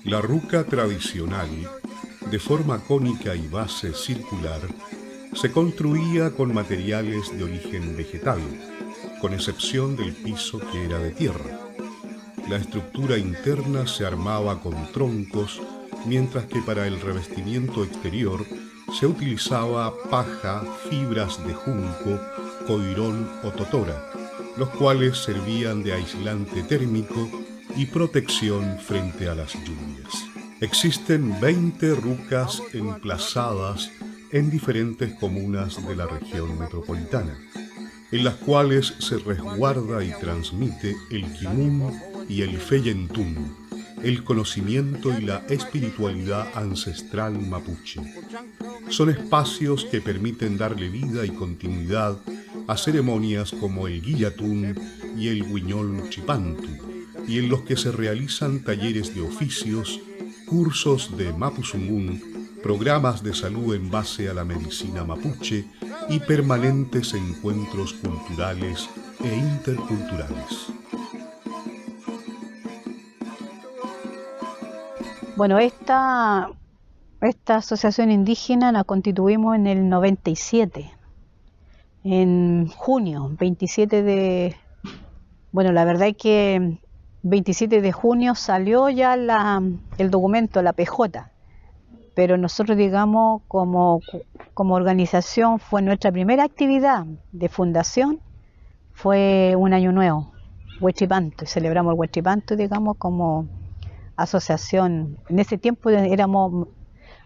La ruca tradicional, de forma cónica y base circular, se construía con materiales de origen vegetal, con excepción del piso que era de tierra. La estructura interna se armaba con troncos, mientras que para el revestimiento exterior se utilizaba paja, fibras de junco, coirón o totora, los cuales servían de aislante térmico y protección frente a las lluvias. Existen 20 rucas emplazadas en diferentes comunas de la región metropolitana, en las cuales se resguarda y transmite el Kimun y el Feyentún, el conocimiento y la espiritualidad ancestral mapuche. Son espacios que permiten darle vida y continuidad a ceremonias como el Guillatún y el Huiñol Chipantu, y en los que se realizan talleres de oficios, cursos de Mapuzungún, programas de salud en base a la medicina mapuche y permanentes encuentros culturales e interculturales. Bueno, esta asociación indígena la constituimos en el 97, en junio, 27 de... Bueno, la verdad es que 27 de junio salió ya el documento, la PJ, pero nosotros, digamos, como organización, fue nuestra primera actividad de fundación, fue un año nuevo, Huechipanto, y celebramos el Huechipanto, digamos, como asociación. En ese tiempo éramos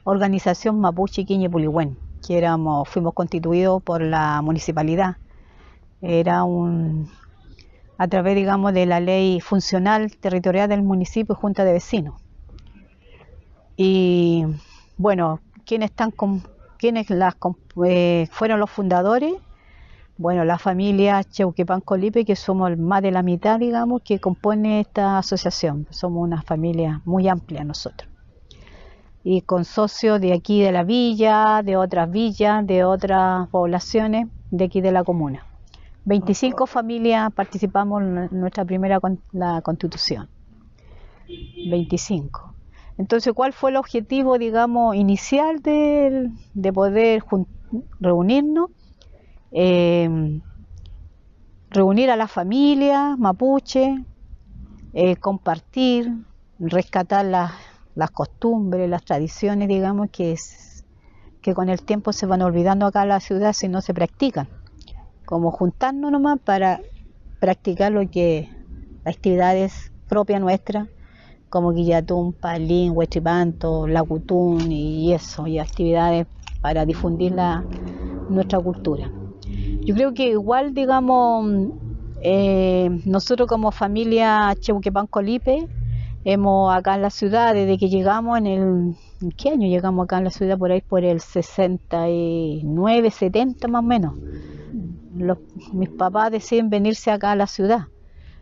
organización Mapuche Quiñe Pulihuén, que fuimos constituidos por la municipalidad. Era a través, digamos, de la ley funcional territorial del municipio y junta de vecinos. Y bueno, ¿quiénes fueron los fundadores? Bueno, la familia Cheuquepan Colipe, que somos más de la mitad, digamos, que compone esta asociación. Somos una familia muy amplia nosotros. Y con socios de aquí de la villa, de otras villas, de otras poblaciones de aquí de la comuna. 25 familias participamos en nuestra primera la constitución. 25. Entonces, ¿cuál fue el objetivo, digamos, inicial de poder reunirnos? Reunir a la familia mapuche, compartir, rescatar las costumbres, las tradiciones, digamos, que con el tiempo se van olvidando acá en la ciudad si no se practican. Como juntarnos nomás para practicar las actividades propias nuestras, como Guillatún, Palín, Huechipanto, Lacutún y eso, y actividades para difundir nuestra cultura. Yo creo que igual, digamos, nosotros como familia Cheuquepan Colipe, hemos acá en la ciudad, desde que llegamos ¿en qué año llegamos acá en la ciudad? Por ahí por el 69, 70 más o menos. Mis papás deciden venirse acá a la ciudad.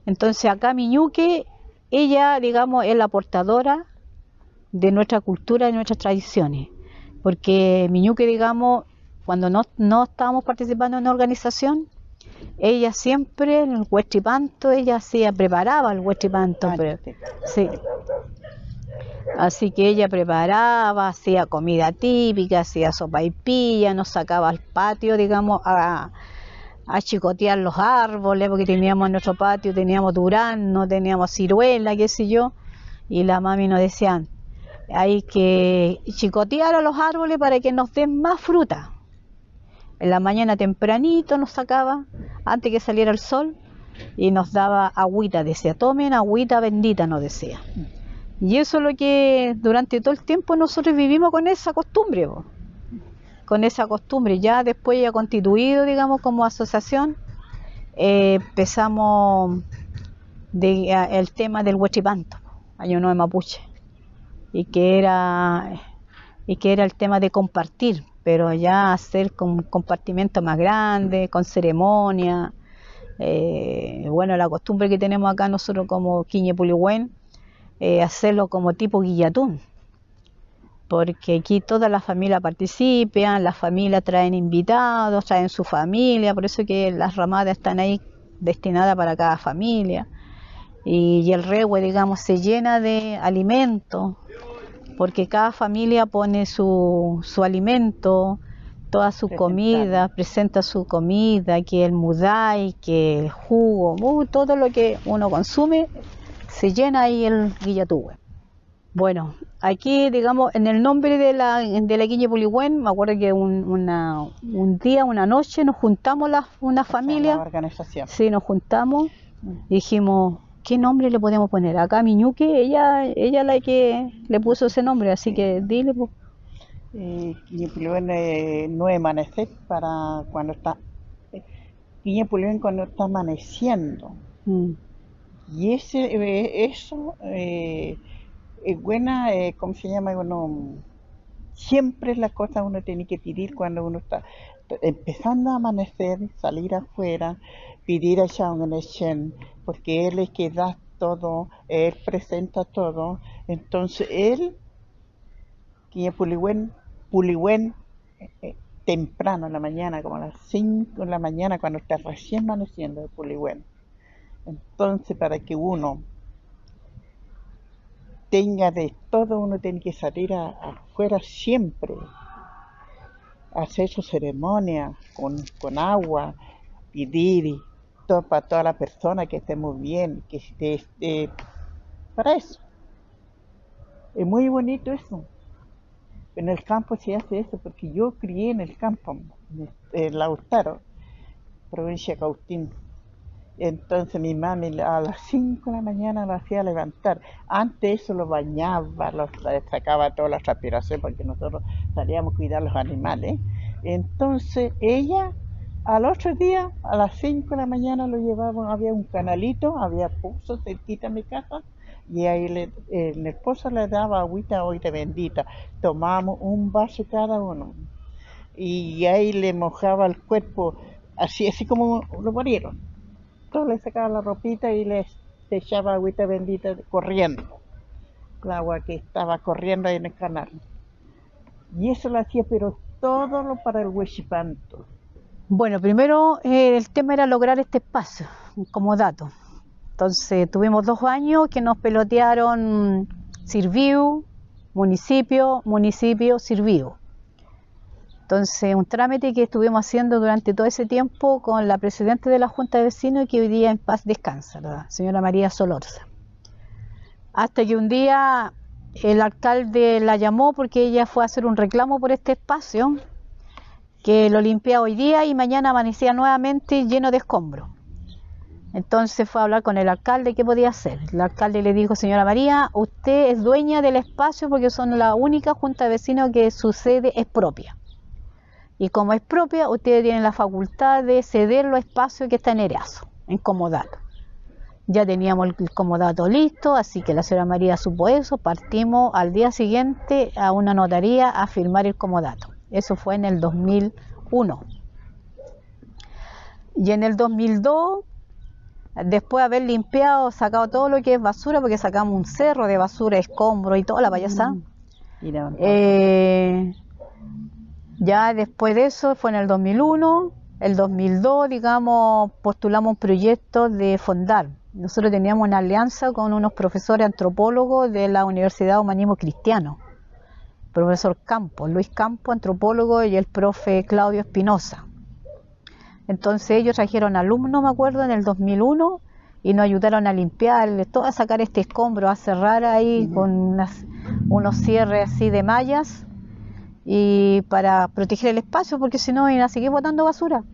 Entonces acá Miñuque, ella, digamos, es la portadora de nuestra cultura y nuestras tradiciones. Porque Miñuque, digamos, cuando no estábamos participando en una organización, ella siempre en el huechipanto, ella preparaba el huechipanto. Sí. Así que ella preparaba, hacía comida típica, hacía sopaipilla, nos sacaba al patio, digamos, a chicotear los árboles, porque teníamos en nuestro patio, teníamos durazno, teníamos ciruela, qué sé yo, y la mami nos decía, hay que chicotear a los árboles para que nos den más fruta. En la mañana tempranito nos sacaba, antes que saliera el sol, y nos daba agüita, decía, tomen agüita bendita, nos decía. Y eso es lo que durante todo el tiempo nosotros vivimos con esa costumbre, con esa costumbre. Ya después, ya constituido, digamos, como asociación, empezamos el tema del Huechipanto, Año Nuevo Mapuche, y que era el tema de compartir, pero ya hacer con compartimiento más grande, con ceremonia. Bueno, la costumbre que tenemos acá nosotros como Quiñe Pulihuén, hacerlo como tipo Guillatún. porque aquí toda la familia participan, las familias traen invitados, traen su familia, por eso que las ramadas están ahí destinadas para cada familia. Y el rehue, digamos, se llena de alimentos, porque cada familia pone su alimento, toda su comida, presenta su comida, que el mudai, que el jugo, todo lo que uno consume, se llena ahí el guillatúe. Bueno, aquí, digamos, en el nombre de la Guille Puligüén, me acuerdo que un día, una noche, nos juntamos una familia. La organización. Sí, nos juntamos y dijimos, ¿qué nombre le podemos poner? Acá Miñuque, ella la que le puso ese nombre, así que dile. Guille Puligüén, no amanecer para cuando está. Guille Puligüén cuando está amaneciendo. Y eso es buena, ¿cómo se llama? Siempre es la cosa uno tiene que pedir cuando uno está empezando a amanecer, salir afuera, pedir a Shaungeneshen, porque él es que da todo, él presenta todo. Entonces él, Guille Puligüén, temprano en la mañana, como a las 5 de la mañana, cuando está recién amaneciendo de Puligüén. Entonces, para que uno tenga de todo, uno tiene que salir afuera siempre, hacer su ceremonia con agua, pedir todo para toda la persona que estemos bien, que esté para eso. Es muy bonito eso. En el campo se hace eso, porque yo crié en el campo, en Lautaro, provincia de Cautín. Entonces mi mami a las 5 de la mañana lo hacía levantar. Antes eso lo bañaba, sacaba toda la transpiración, porque nosotros salíamos a cuidar los animales. Entonces ella al otro día, a las 5 de la mañana lo llevaban, había un canalito, había pozos cerquita de mi casa, y ahí en el pozo le daba agüita bendita. Tomábamos un vaso cada uno, y ahí le mojaba el cuerpo, así como lo murieron. Entonces le sacaba la ropita y les echaba agüita bendita corriendo, el agua que estaba corriendo ahí en el canal. Y eso lo hacía, pero todo lo para el Huechipanto. Bueno, primero el tema era lograr este espacio, como dato. Entonces tuvimos 2 años que nos pelotearon Sirviu, municipio, Sirviu. Entonces, un trámite que estuvimos haciendo durante todo ese tiempo con la presidenta de la Junta de Vecinos, que hoy día en paz descansa, la señora María Solorza. Hasta que un día el alcalde la llamó porque ella fue a hacer un reclamo por este espacio, que lo limpiaba hoy día y mañana amanecía nuevamente lleno de escombros. Entonces fue a hablar con el alcalde qué podía hacer. El alcalde le dijo, señora María, usted es dueña del espacio porque son la única Junta de Vecinos que su sede es propia. Y como es propia, ustedes tienen la facultad de ceder los espacios que están en Erazo, en comodato. Ya teníamos el comodato listo, así que la señora María supo eso, partimos al día siguiente a una notaría a firmar el comodato. Eso fue en el 2001. Y en el 2002, después de haber limpiado, sacado todo lo que es basura, porque sacamos un cerro de basura, escombros y toda la payasada. Ya después de eso, fue en el 2001, el 2002, digamos, postulamos un proyecto de fondar. Nosotros teníamos una alianza con unos profesores antropólogos de la Universidad de Humanismo Cristiano. Profesor Campos, Luis Campos, antropólogo, y el profe Claudio Espinosa. Entonces ellos trajeron alumnos, me acuerdo, en el 2001, y nos ayudaron a limpiar, a sacar este escombro, a cerrar ahí con unos cierres así de mallas, y para proteger el espacio, porque si no iban a seguir botando basura.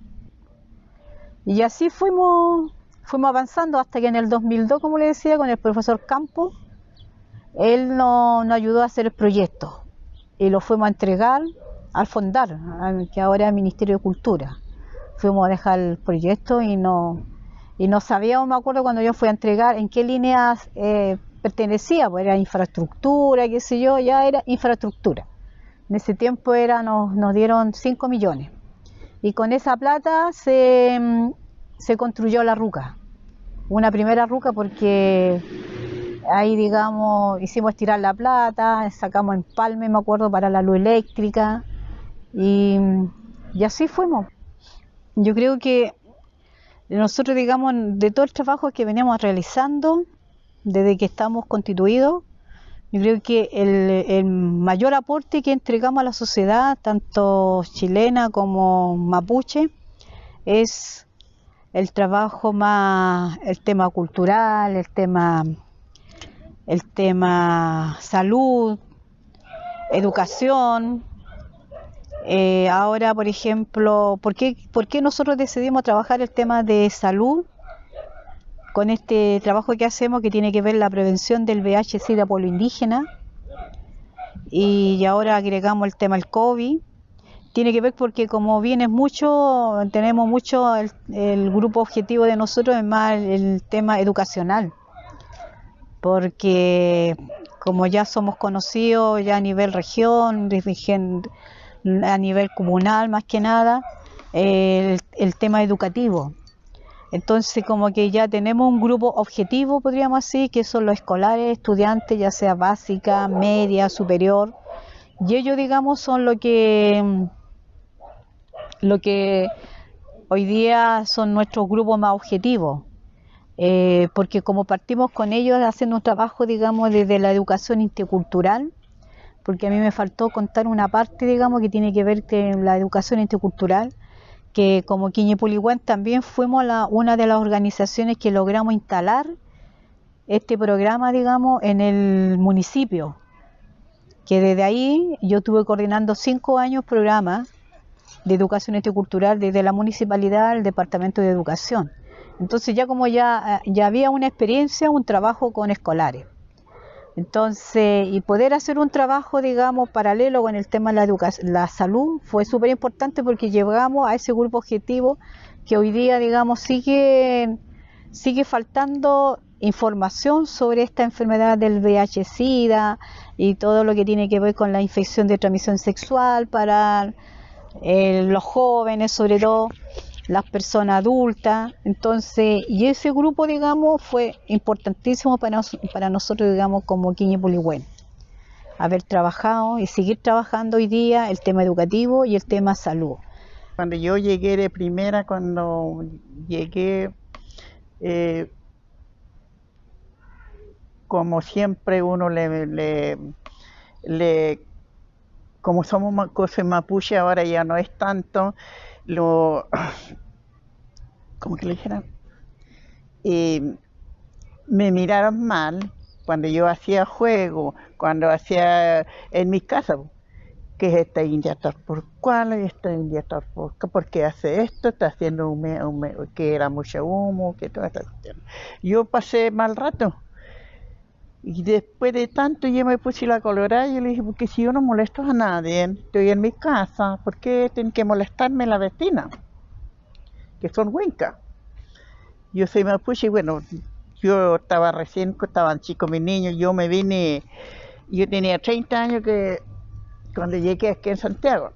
Y así fuimos avanzando hasta que en el 2002, como le decía, con el profesor Campos, él nos ayudó a hacer el proyecto y lo fuimos a entregar al Fondar, que ahora es el Ministerio de Cultura. Fuimos a dejar el proyecto y no sabíamos, me acuerdo cuando yo fui a entregar, en qué línea pertenecía, pues era infraestructura, qué sé yo, ya era infraestructura. En ese tiempo nos dieron 5 millones y con esa plata se construyó la ruca, una primera ruca, porque Ahí, digamos, hicimos estirar la plata, sacamos empalme, me acuerdo, para la luz eléctrica y así fuimos. Yo creo que nosotros, digamos, de todo el trabajo que veníamos realizando desde que estamos constituidos, yo creo que el mayor aporte que entregamos a la sociedad, tanto chilena como mapuche, es el trabajo más, el tema cultural, el tema salud, educación. Ahora, por ejemplo, ¿por qué nosotros decidimos trabajar el tema de salud con este trabajo que hacemos, que tiene que ver la prevención del VIH-Sida por lo indígena? Y ahora agregamos el tema del COVID. Tiene que ver porque como viene mucho, tenemos mucho el grupo objetivo de nosotros es más el tema educacional, porque como ya somos conocidos ya a nivel región, a nivel comunal más que nada, el tema educativo. Entonces como que ya tenemos un grupo objetivo, podríamos decir, que son los escolares, estudiantes, ya sea básica, media, superior, y ellos, digamos, son lo que hoy día son nuestros grupos más objetivos, porque como partimos con ellos haciendo un trabajo, digamos, desde la educación intercultural, porque a mí me faltó contar una parte, digamos, que tiene que ver con la educación intercultural, que como Quiñepuligüen también fuimos una de las organizaciones que logramos instalar este programa, digamos, en el municipio, que desde ahí yo estuve coordinando 5 años programas de educación intercultural desde la municipalidad al departamento de educación. Entonces ya como ya había una experiencia, un trabajo con escolares. Entonces, y poder hacer un trabajo, digamos, paralelo con el tema de la educación, la salud, fue súper importante porque llegamos a ese grupo objetivo que hoy día, digamos, sigue faltando información sobre esta enfermedad del VIH-Sida y todo lo que tiene que ver con la infección de transmisión sexual para los jóvenes, sobre todo las personas adultas. Entonces, y ese grupo, digamos, fue importantísimo para nosotros, digamos, como Quiñepuligüen, haber trabajado y seguir trabajando hoy día el tema educativo y el tema salud. Cuando yo llegué de primera, cuando llegué, como siempre uno como somos cosas mapuche, ahora ya no es tanto, como que le dijeran, me miraron mal cuando yo hacía juego, cuando hacía en mi casa, que es esta india tal por cual, esta india tal por qué hace esto, está haciendo que era mucho humo, que toda esta cuestión. Yo pasé mal rato. Y después de tanto yo me puse la colorada y yo le dije, porque si yo no molesto a nadie, estoy en mi casa, ¿por qué tienen que molestarme la vecina? Que son huincas. Yo soy mapuche y bueno, yo estaban chicos mis niños, yo me vine, yo tenía 30 años cuando llegué aquí en Santiago.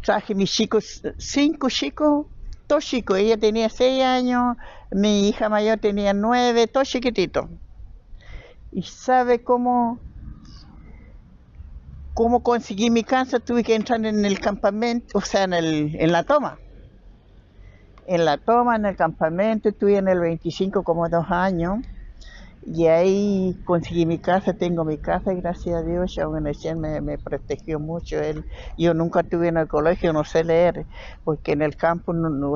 Traje mis chicos, 5 chicos, 2 chicos, ella tenía 6 años, mi hija mayor tenía 9, todos chiquititos. Y sabe cómo conseguí mi casa, tuve que entrar en el campamento, o sea, en la toma. En la toma, en el campamento, estuve en el 25 como 2 años. Y ahí conseguí mi casa, tengo mi casa, y gracias a Dios, Shaun me protegió mucho. Yo nunca estuve en el colegio, no sé leer, porque en el campo, no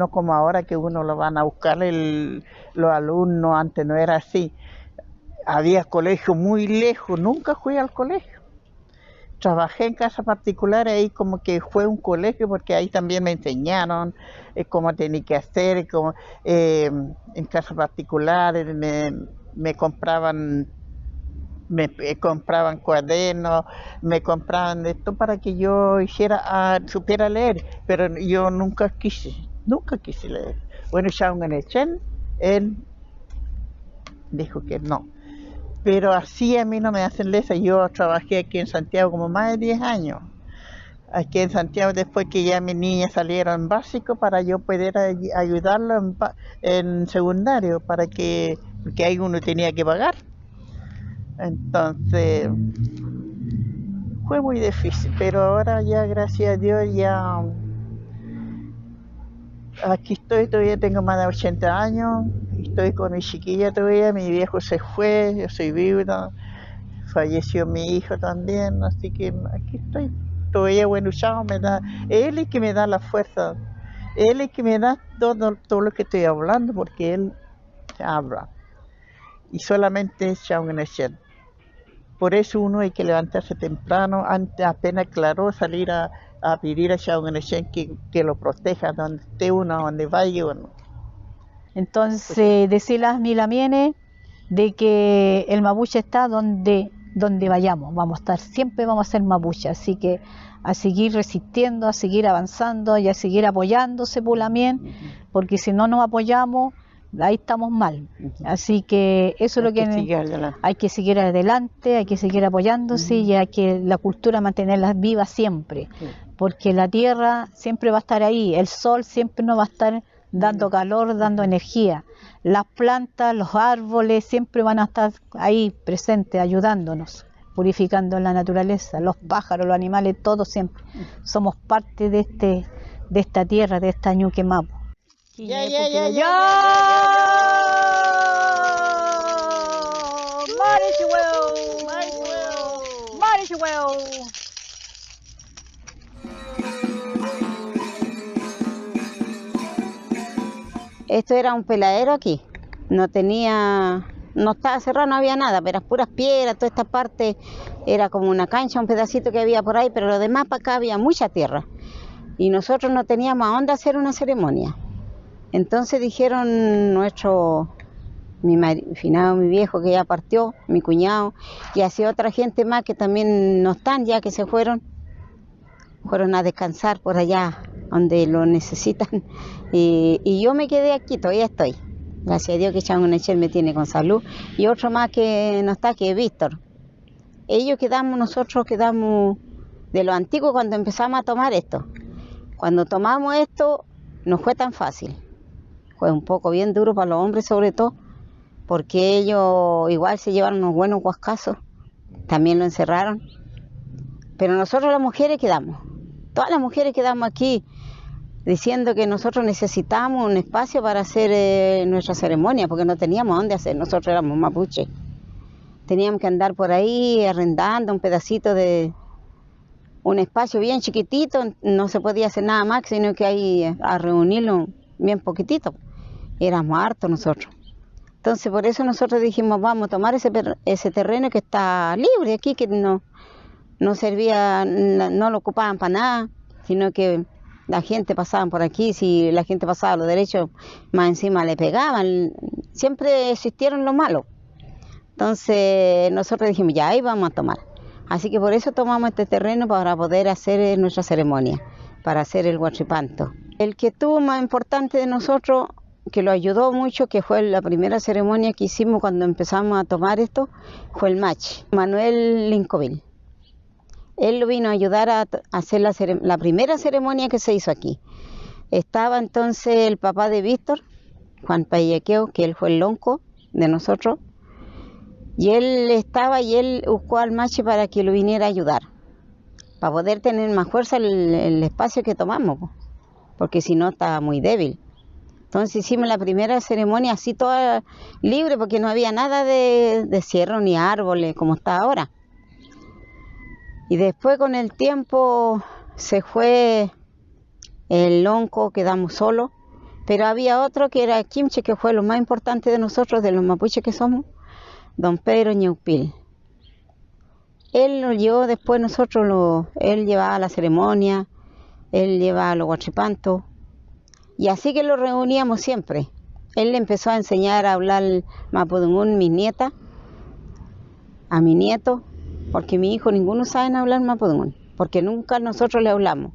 como ahora que uno lo van a buscar los alumnos, antes no era así. Había colegio muy lejos, nunca fui al colegio. Trabajé en casa particular, ahí como que fue un colegio, porque ahí también me enseñaron cómo tenía que hacer, en casa particular me compraban cuadernos, me compraban esto para que yo supiera leer, pero yo nunca quise leer. Bueno, Shaun Enechen, él dijo que no. Pero así a mí no me hacen lesa. Yo trabajé aquí en Santiago como más de 10 años. Aquí en Santiago, después que ya mis niñas salieron en básico, para yo poder ayudarlo en secundario, para que porque ahí uno tenía que pagar. Entonces fue muy difícil, pero ahora ya, gracias a Dios, ya aquí estoy, todavía tengo más de 80 años, estoy con mi chiquilla todavía, mi viejo se fue, yo soy viuda, falleció mi hijo también, así que aquí estoy. Todavía bueno, chao, él es que me da la fuerza, él es que me da todo lo que estoy hablando, porque él habla. Y solamente es Chao Geneshen. Por eso uno hay que levantarse temprano, antes apenas claro, salir a pedir a Chao Geneshen que lo proteja donde esté uno, donde vaya uno. Entonces, decirle a Milamienes de que el mapuche está donde vayamos, vamos a estar, siempre vamos a ser mapuche, así que a seguir resistiendo, a seguir avanzando y a seguir apoyándose Pulamien, porque si no nos apoyamos, ahí estamos mal. Así que eso es lo que hay que seguir adelante, hay que seguir apoyándose y hay que la cultura mantenerla viva siempre, porque la tierra siempre va a estar ahí, el sol siempre nos va a estar dando calor, dando energía. Las plantas, los árboles siempre van a estar ahí presentes, ayudándonos, purificando la naturaleza, los pájaros, los animales, todos siempre. Somos parte de esta tierra, de esta Ñuque Mapu. Esto era un peladero aquí, no estaba cerrado, no había nada, pero eran puras piedras, toda esta parte era como una cancha, un pedacito que había por ahí, pero lo demás para acá había mucha tierra. Y nosotros no teníamos a dónde hacer una ceremonia. Entonces dijeron mi viejo que ya partió, mi cuñado, y así otra gente más que también no están ya, que se fueron a descansar por allá donde lo necesitan, y yo me quedé aquí, todavía estoy, gracias a Dios que Chao Geneshen me tiene con salud, y otro más que no está, que es Víctor. Nosotros quedamos de lo antiguo cuando empezamos a tomar esto. Cuando tomamos esto no fue tan fácil, fue un poco bien duro para los hombres sobre todo, porque ellos igual se llevaron unos buenos guascazos, también lo encerraron, pero nosotros las mujeres quedamos. Todas las mujeres quedamos aquí diciendo que nosotros necesitábamos un espacio para hacer nuestra ceremonia, porque no teníamos dónde hacer, nosotros éramos mapuche. Teníamos que andar por ahí arrendando un pedacito de un espacio bien chiquitito, no se podía hacer nada más, sino que ahí a reunirlo bien poquitito. Éramos hartos nosotros. Entonces por eso nosotros dijimos, vamos a tomar ese terreno que está libre aquí, que no servía, no lo ocupaban para nada, sino que la gente pasaba por aquí, si la gente pasaba a los derechos, más encima le pegaban, siempre existieron los malos. Entonces nosotros dijimos, ya ahí vamos a tomar. Así que por eso tomamos este terreno para poder hacer nuestra ceremonia, para hacer el huachipanto. El que tuvo más importante de nosotros, que lo ayudó mucho, que fue la primera ceremonia que hicimos cuando empezamos a tomar esto, fue el machi, Manuel Lincovil. Él lo vino a ayudar a hacer la primera ceremonia que se hizo aquí. Estaba entonces el papá de Víctor, Juan Payequeo, que él fue el lonco de nosotros, y él estaba y él buscó al machi para que lo viniera a ayudar, para poder tener más fuerza el espacio que tomamos, porque si no estaba muy débil. Entonces hicimos la primera ceremonia así toda libre, porque no había nada de cierro ni árboles como está ahora. Y después con el tiempo se fue el lonco, quedamos solos, pero había otro que era Quimche, que fue lo más importante de nosotros, de los mapuches que somos, don Pedro Ñeupil. Él lo llevó después él llevaba la ceremonia, él llevaba los huachipantos, y así que lo reuníamos siempre. Él le empezó a enseñar a hablar mapudungún mi nieta, a mi nieto, porque mi hijo ninguno sabe hablar mapudungún, porque nunca nosotros le hablamos,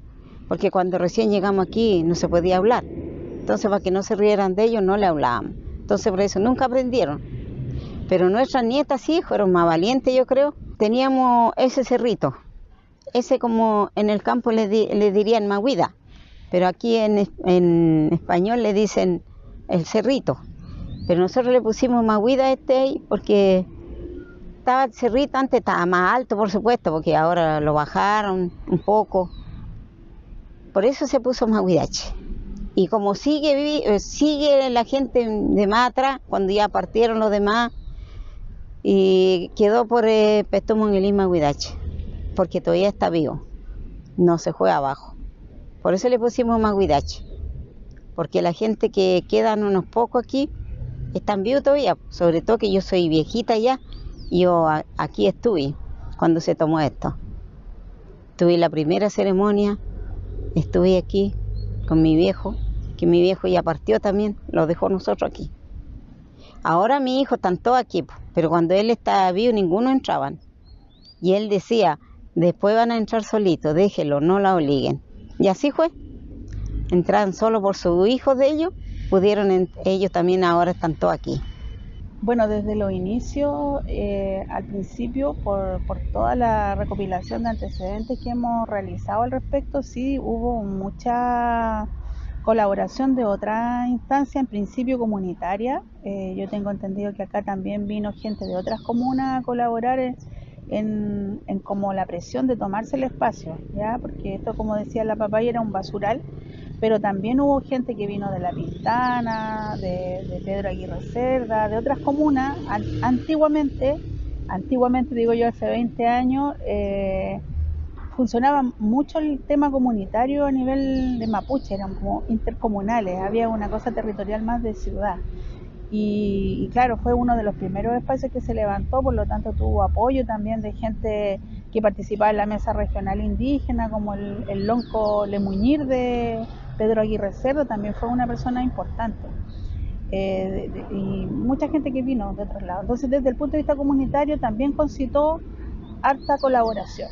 porque cuando recién llegamos aquí no se podía hablar. Entonces para que no se rieran de ellos no le hablábamos. Entonces por eso nunca aprendieron. Pero nuestras nietas sí fueron más valientes, yo creo. Teníamos ese cerrito, ese como en el campo le dirían maguida, pero aquí en español le dicen el cerrito. Pero nosotros le pusimos Mahuida a este ahí porque estaba el cerrito, antes estaba más alto, por supuesto, porque ahora lo bajaron un poco. Por eso se puso Mahuidache. Y como sigue la gente de más atrás, cuando ya partieron los demás, y quedó por Pesto Mongelín Mahuidache, porque todavía está vivo, no se fue abajo. Por eso le pusimos Mahuidache, porque la gente que quedan unos pocos aquí, están vivos todavía, sobre todo que yo soy viejita ya, yo aquí estuve cuando se tomó esto. Tuve la primera ceremonia, estuve aquí con mi viejo, que mi viejo ya partió también, lo dejó nosotros aquí. Ahora mi hijo están todos aquí, pero cuando él estaba vivo ninguno entraban. Y él decía, después van a entrar solitos, déjelo, no la obliguen. Y así fue. Entraron solo por sus hijos de ellos, ellos también ahora están todos aquí. Bueno, desde los inicios, al principio, por toda la recopilación de antecedentes que hemos realizado al respecto, sí hubo mucha colaboración de otra instancia, en principio comunitaria. Yo tengo entendido que acá también vino gente de otras comunas a colaborar en como la presión de tomarse el espacio, ¿ya? Porque esto, como decía la papaya, era un basural, pero también hubo gente que vino de La Pintana, de Pedro Aguirre Cerda, de otras comunas. Antiguamente digo yo, hace 20 años, funcionaba mucho el tema comunitario a nivel de mapuche, eran como intercomunales, había una cosa territorial más de ciudad. Y claro, fue uno de los primeros espacios que se levantó, por lo tanto tuvo apoyo también de gente que participaba en la mesa regional indígena, como el Lonco Lemuñir de Pedro Aguirre Cerda, también fue una persona importante. Y mucha gente que vino de otros lados. Entonces, desde el punto de vista comunitario, también concitó harta colaboración.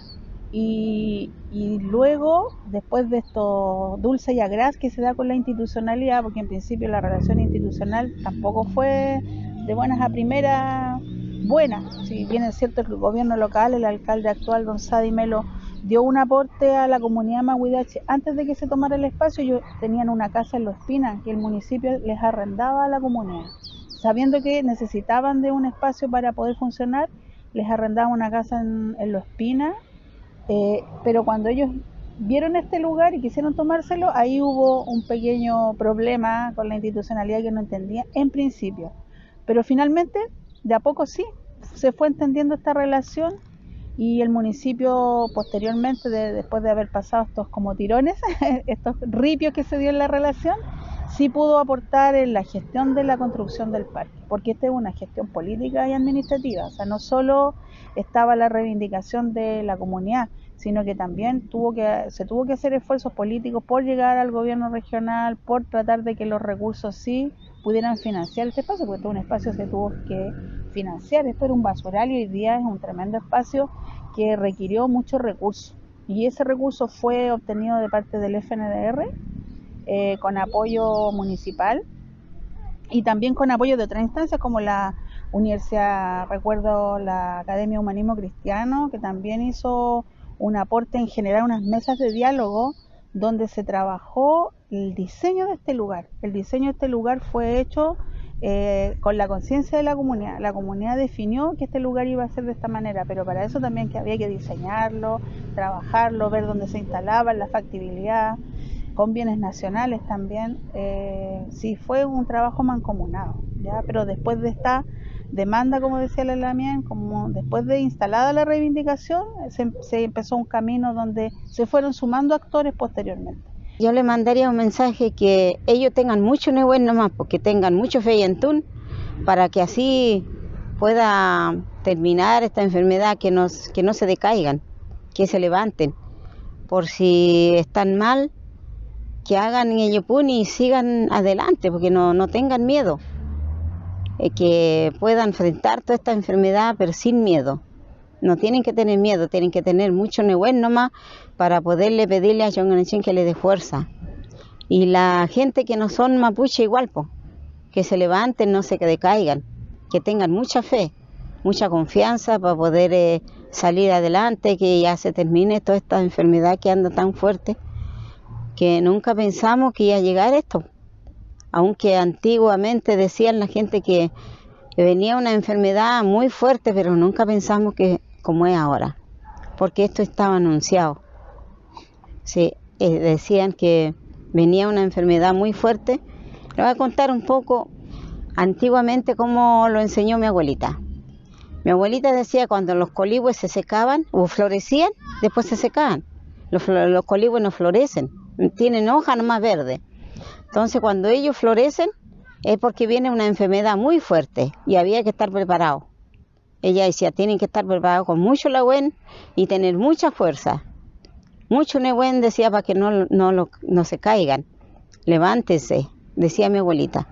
Y luego, después de esto dulce y agraz que se da con la institucionalidad, porque en principio la relación institucional tampoco fue de buenas a primeras buena. Si bien es cierto que el gobierno local, el alcalde actual, don Sadi Melo, dio un aporte a la comunidad mahuidache antes de que se tomara el espacio. Ellos tenían una casa en Los Pinas que el municipio les arrendaba a la comunidad, sabiendo que necesitaban de un espacio para poder funcionar, les arrendaba una casa en Los Pinas. Pero cuando ellos vieron este lugar y quisieron tomárselo, ahí hubo un pequeño problema con la institucionalidad que no entendía en principio. Pero finalmente, de a poco sí, se fue entendiendo esta relación y el municipio posteriormente, después de haber pasado estos como tirones, estos ripios que se dio en la relación, sí pudo aportar en la gestión de la construcción del parque, porque esta es una gestión política y administrativa. O sea, no solo estaba la reivindicación de la comunidad, sino que también se tuvo que hacer esfuerzos políticos por llegar al gobierno regional, por tratar de que los recursos sí pudieran financiar este espacio, porque todo un espacio se tuvo que financiar. Esto era un basural y hoy día es un tremendo espacio que requirió muchos recursos. Y ese recurso fue obtenido de parte del FNDR, con apoyo municipal y también con apoyo de otras instancias como la Universidad, recuerdo la Academia Humanismo Cristiano, que también hizo un aporte en generar unas mesas de diálogo donde se trabajó el diseño de este lugar. El diseño de este lugar fue hecho con la conciencia de la comunidad. La comunidad definió que este lugar iba a ser de esta manera, pero para eso también que había que diseñarlo, trabajarlo, ver dónde se instalaba, la factibilidad, con bienes nacionales también. Sí, fue un trabajo mancomunado, ¿ya? Pero después de esta demanda, como decía la Lamien, como después de instalada la reivindicación, se empezó un camino donde se fueron sumando actores posteriormente. Yo le mandaría un mensaje que ellos tengan mucho nehuén nomás, porque tengan mucho fe y entún, para que así pueda terminar esta enfermedad, que no se decaigan, que se levanten. Por si están mal, que hagan ello puni y sigan adelante, porque no tengan miedo. Que puedan enfrentar toda esta enfermedad, pero sin miedo. No tienen que tener miedo, tienen que tener mucho nehuén nomás para poderle pedirle a Yonganechén que le dé fuerza. Y la gente que no son mapuche igual, que se levanten, no se decaigan, que tengan mucha fe, mucha confianza para poder salir adelante, que ya se termine toda esta enfermedad que anda tan fuerte, que nunca pensamos que iba a llegar esto. aunque antiguamente decían la gente que venía una enfermedad muy fuerte, pero nunca pensamos que como es ahora, porque esto estaba anunciado. Sí, decían que venía una enfermedad muy fuerte. Le voy a contar un poco antiguamente cómo lo enseñó mi abuelita. Mi abuelita decía cuando los colibres se secaban o florecían, después se secaban. Los colibres no florecen, tienen hojas nomás verdes. Entonces cuando ellos florecen es porque viene una enfermedad muy fuerte y había que estar preparado. Ella decía, tienen que estar preparados con mucho Nehuen y tener mucha fuerza. Mucho Nehuen, decía, para que no se caigan. Levántense, decía mi abuelita.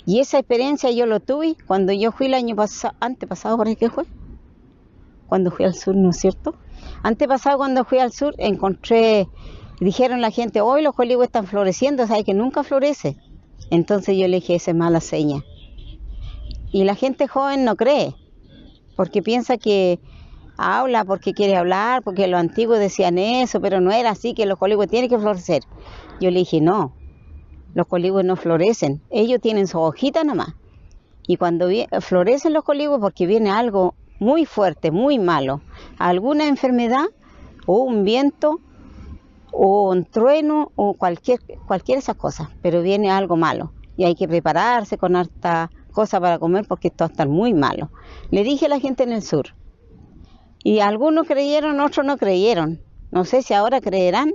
Y esa experiencia yo lo tuve cuando yo fui el año pasado, antepasado, ¿por qué fue? Cuando fui al sur, ¿no es cierto? Antepasado, cuando fui al sur, dijeron la gente, hoy los colibres están floreciendo, ¿sabes que nunca florece? Entonces yo le dije, esa es mala seña. Y la gente joven no cree, porque piensa que habla porque quiere hablar, porque los antiguos decían eso, pero no era así, que los colibres tienen que florecer. Yo le dije, no, los colibres no florecen, ellos tienen su hojita nomás. Y cuando florecen los colibres porque viene algo muy fuerte, muy malo, alguna enfermedad o un viento o un trueno o cualquier de esas cosas, pero viene algo malo y hay que prepararse con harta cosa para comer porque esto va a estar muy malo. Le dije a la gente en el sur y algunos creyeron, otros no creyeron. No sé si ahora creerán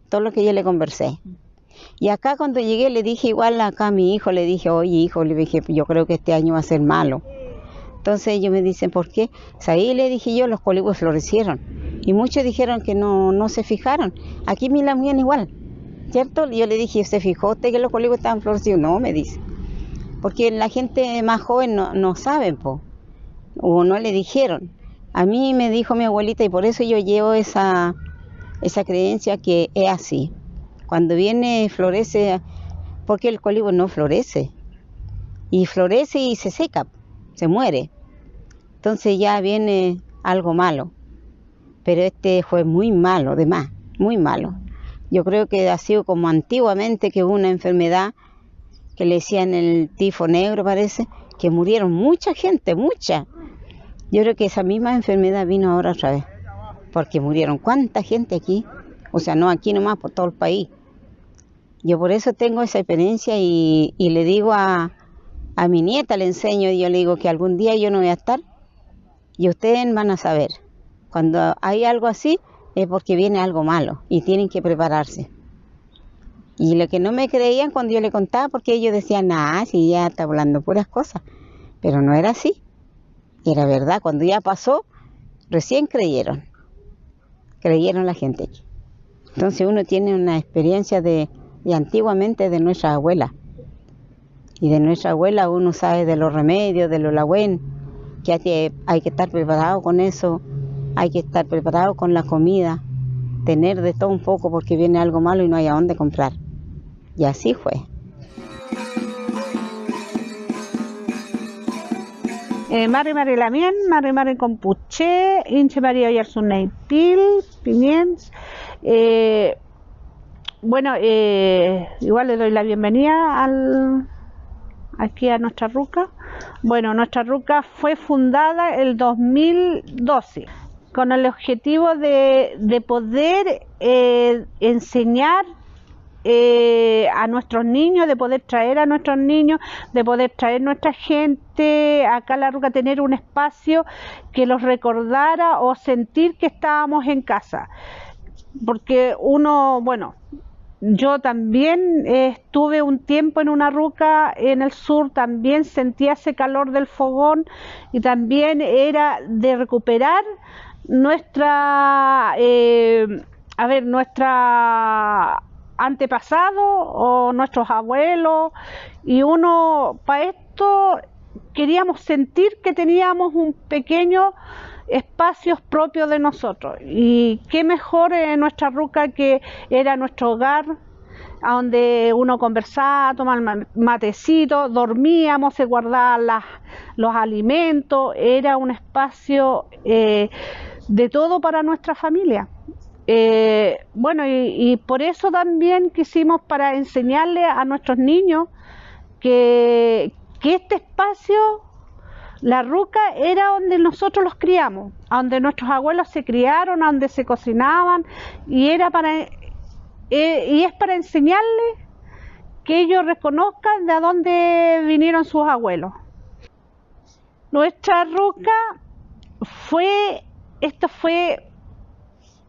todo lo que yo le conversé. Y acá cuando llegué le dije igual acá a mi hijo, le dije, oye hijo, le dije, yo creo que este año va a ser malo. Entonces ellos me dicen, ¿por qué? Pues ahí le dije yo, los colibres florecieron. Y muchos dijeron que no se fijaron. Aquí me la mían igual, ¿cierto? Yo le dije, ¿se fijó usted que los colibres estaban florecidos? No, me dice. Porque la gente más joven no sabe, o no le dijeron. A mí me dijo mi abuelita y por eso yo llevo esa creencia que es así. Cuando viene, florece, porque el colibre no florece. Y florece y se seca, se muere. Entonces ya viene algo malo. Pero este fue muy malo, de más, muy malo. Yo creo que ha sido como antiguamente que hubo una enfermedad que le decían el tifo negro, parece, que murieron mucha gente, mucha. Yo creo que esa misma enfermedad vino ahora otra vez, porque murieron cuánta gente aquí, o sea, no aquí nomás, por todo el país. Yo por eso tengo esa experiencia y le digo a mi nieta, le enseño, y yo le digo que algún día yo no voy a estar y ustedes van a saber. Cuando hay algo así es porque viene algo malo y tienen que prepararse. Y lo que no me creían cuando yo le contaba, porque ellos decían, si ya está hablando puras cosas, pero no era así, era verdad. Cuando ya pasó, recién creyeron la gente aquí. Entonces uno tiene una experiencia de antiguamente de nuestra abuela, y de nuestra abuela uno sabe de los remedios, de los Nehuen, que hay que estar preparado con eso, hay que estar preparado con la comida, tener de todo un poco porque viene algo malo y no hay a dónde comprar. Y así fue. Mari Lamien, Mari Compuche, Inche María Oyarsunei Pil, Pimiens. Bueno, igual le doy la bienvenida aquí a nuestra ruca. Bueno, nuestra ruca fue fundada el 2012 con el objetivo de poder enseñar a nuestros niños, de poder traer a nuestros niños, de poder traer nuestra gente acá a la ruca, tener un espacio que los recordara o sentir que estábamos en casa. Porque yo también estuve un tiempo en una ruca en el sur, también sentía ese calor del fogón y también era de recuperar nuestra antepasado o nuestros abuelos, y uno para esto queríamos sentir que teníamos un pequeño espacios propios de nosotros, y qué mejor en nuestra ruca, que era nuestro hogar, a donde uno conversaba, tomaba matecito, dormíamos, se guardaban los alimentos, era un espacio de todo para nuestra familia. Bueno, y por eso también quisimos para enseñarle a nuestros niños que este espacio, la ruca, era donde nosotros los criamos, donde nuestros abuelos se criaron, donde se cocinaban, y es para enseñarles que ellos reconozcan de dónde vinieron sus abuelos. Nuestra ruca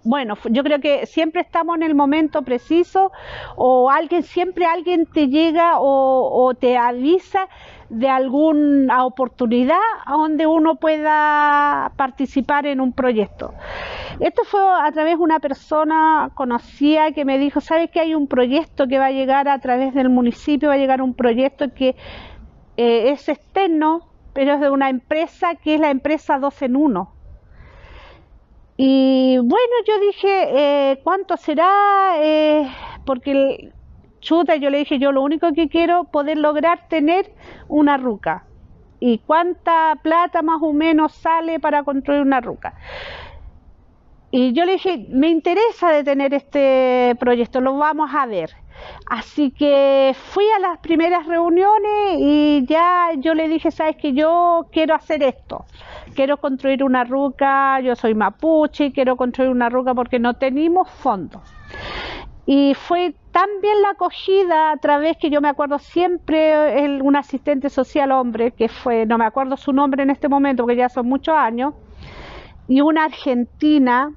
bueno, yo creo que siempre estamos en el momento preciso, o siempre alguien te llega o te avisa de alguna oportunidad donde uno pueda participar en un proyecto. Esto fue a través de una persona conocida que me dijo, ¿sabes que hay un proyecto que va a llegar a través del municipio? Va a llegar un proyecto que es externo, pero es de una empresa que es la empresa 2 en 1. Y bueno, yo dije, ¿cuánto será? Porque yo le dije, yo lo único que quiero poder lograr tener una ruca. ¿Y cuánta plata más o menos sale para construir una ruca? Y yo le dije, me interesa de tener este proyecto, lo vamos a ver. Así que fui a las primeras reuniones y ya yo le dije, sabes que yo quiero hacer esto, quiero construir una ruca, yo soy mapuche, quiero construir una ruca porque no teníamos fondos. Y fue tan bien la acogida a través que yo me acuerdo siempre, un asistente social hombre, que fue, no me acuerdo su nombre en este momento porque ya son muchos años, y una argentina,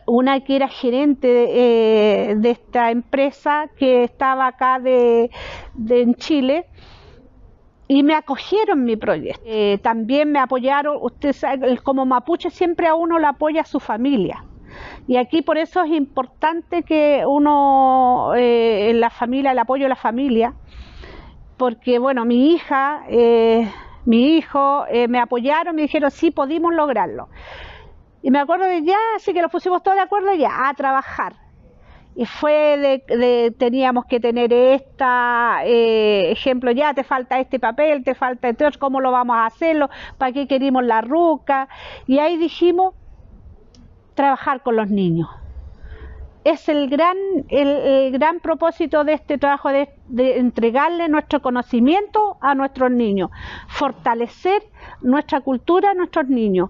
una que era gerente de esta empresa que estaba acá en Chile, y me acogieron mi proyecto. También me apoyaron, usted sabe, como mapuche siempre a uno le apoya su familia, y aquí por eso es importante que uno, en la familia, el apoyo a la familia, porque bueno, mi hija, mi hijo, me apoyaron, me dijeron sí, pudimos lograrlo. Y me acuerdo de ya, así que nos pusimos todos de acuerdo ya, a trabajar. Y fue teníamos que tener ejemplo, ya te falta este papel, te falta este otro, ¿cómo lo vamos a hacerlo? ¿Para qué queremos la ruca? Y ahí dijimos, trabajar con los niños. Es el gran propósito de este trabajo, de entregarle nuestro conocimiento a nuestros niños, fortalecer nuestra cultura a nuestros niños.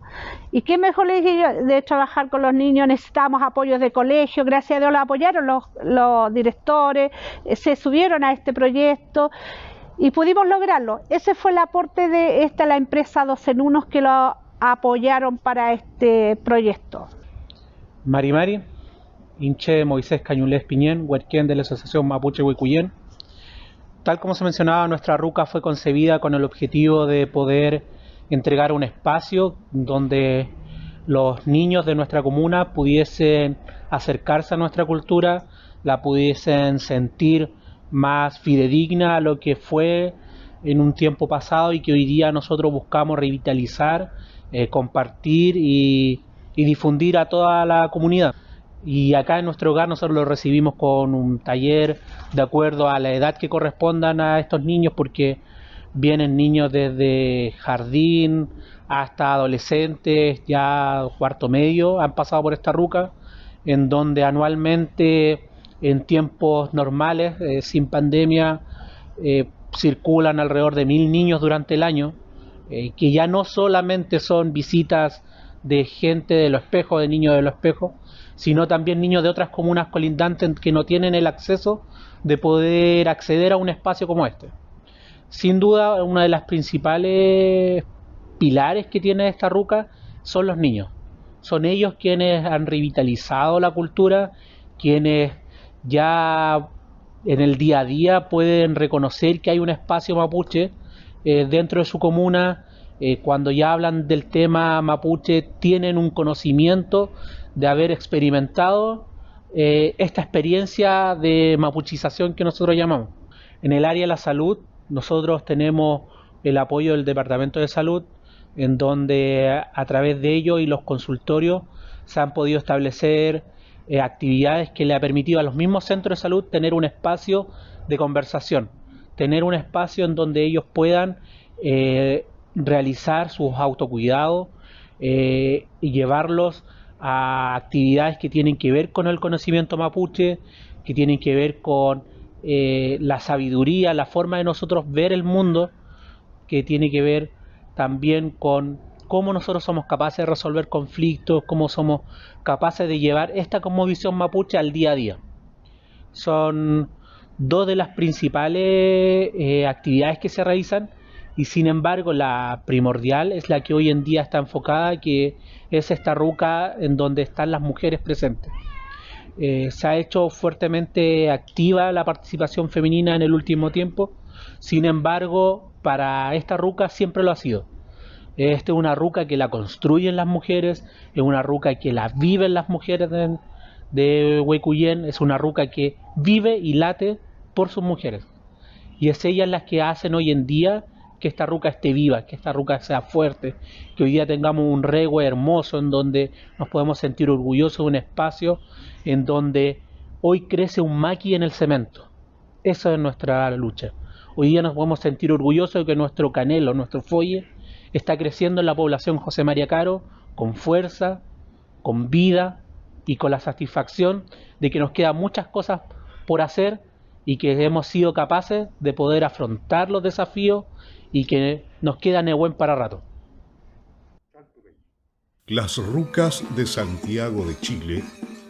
¿Y qué mejor le dije yo de trabajar con los niños? Necesitamos apoyos de colegio, gracias a Dios lo apoyaron los directores, se subieron a este proyecto y pudimos lograrlo. Ese fue el aporte de la empresa 2 en 1 que lo apoyaron para este proyecto. Mari, Inche Moisés Cañulés Piñén, huerquén de la Asociación Mapuche Huicuyén. Tal como se mencionaba, nuestra ruca fue concebida con el objetivo de poder entregar un espacio donde los niños de nuestra comuna pudiesen acercarse a nuestra cultura, la pudiesen sentir más fidedigna a lo que fue en un tiempo pasado y que hoy día nosotros buscamos revitalizar, compartir y difundir a toda la comunidad. Y acá en nuestro hogar nosotros lo recibimos con un taller de acuerdo a la edad que correspondan a estos niños, porque vienen niños desde jardín hasta adolescentes, ya cuarto medio, han pasado por esta ruca, en donde anualmente en tiempos normales, sin pandemia, circulan alrededor de 1000 niños durante el año, que ya no solamente son visitas de gente de Los Espejos, de niños de Los Espejos, sino también niños de otras comunas colindantes que no tienen el acceso de poder acceder a un espacio como este. Sin duda, una de las principales pilares que tiene esta ruca son los niños. Son ellos quienes han revitalizado la cultura, quienes ya en el día a día pueden reconocer que hay un espacio mapuche dentro de su comuna. Cuando ya hablan del tema mapuche, tienen un conocimiento de haber experimentado esta experiencia de mapuchización que nosotros llamamos. En el área de la salud, nosotros tenemos el apoyo del Departamento de Salud, en donde a través de ello y los consultorios se han podido establecer actividades que le ha permitido a los mismos centros de salud tener un espacio de conversación, tener un espacio en donde ellos puedan realizar sus autocuidados y llevarlos a actividades que tienen que ver con el conocimiento mapuche, que tienen que ver con la sabiduría, la forma de nosotros ver el mundo, que tiene que ver también con cómo nosotros somos capaces de resolver conflictos, cómo somos capaces de llevar esta cosmovisión mapuche al día a día. Son dos de las principales actividades que se realizan, y sin embargo la primordial es la que hoy en día está enfocada, que es esta ruca en donde están las mujeres presentes. Se ha hecho fuertemente activa la participación femenina en el último tiempo, sin embargo para esta ruca siempre lo ha sido. Esta es una ruca que la construyen las mujeres, es una ruca que la viven las mujeres de Huecuyen, es una ruca que vive y late por sus mujeres. Y es ellas las que hacen hoy en día que esta ruca esté viva, que esta ruca sea fuerte, que hoy día tengamos un Rehue hermoso en donde nos podemos sentir orgullosos de un espacio en donde hoy crece un maqui en el cemento. Esa es nuestra lucha. Hoy día nos podemos sentir orgullosos de que nuestro canelo, nuestro folle, está creciendo en la población José María Caro con fuerza, con vida y con la satisfacción de que nos quedan muchas cosas por hacer y que hemos sido capaces de poder afrontar los desafíos y que nos queda Nehuen para rato. Las rucas de Santiago de Chile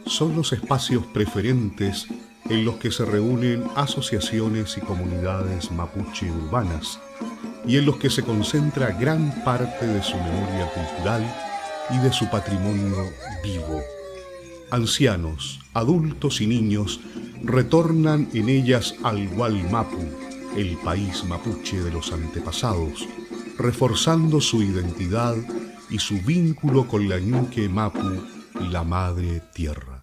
son los espacios preferentes en los que se reúnen asociaciones y comunidades mapuche urbanas y en los que se concentra gran parte de su memoria cultural y de su patrimonio vivo. Ancianos, adultos y niños retornan en ellas al Gualmapu, el país mapuche de los antepasados, reforzando su identidad y su vínculo con la Ñuque Mapu, la madre tierra.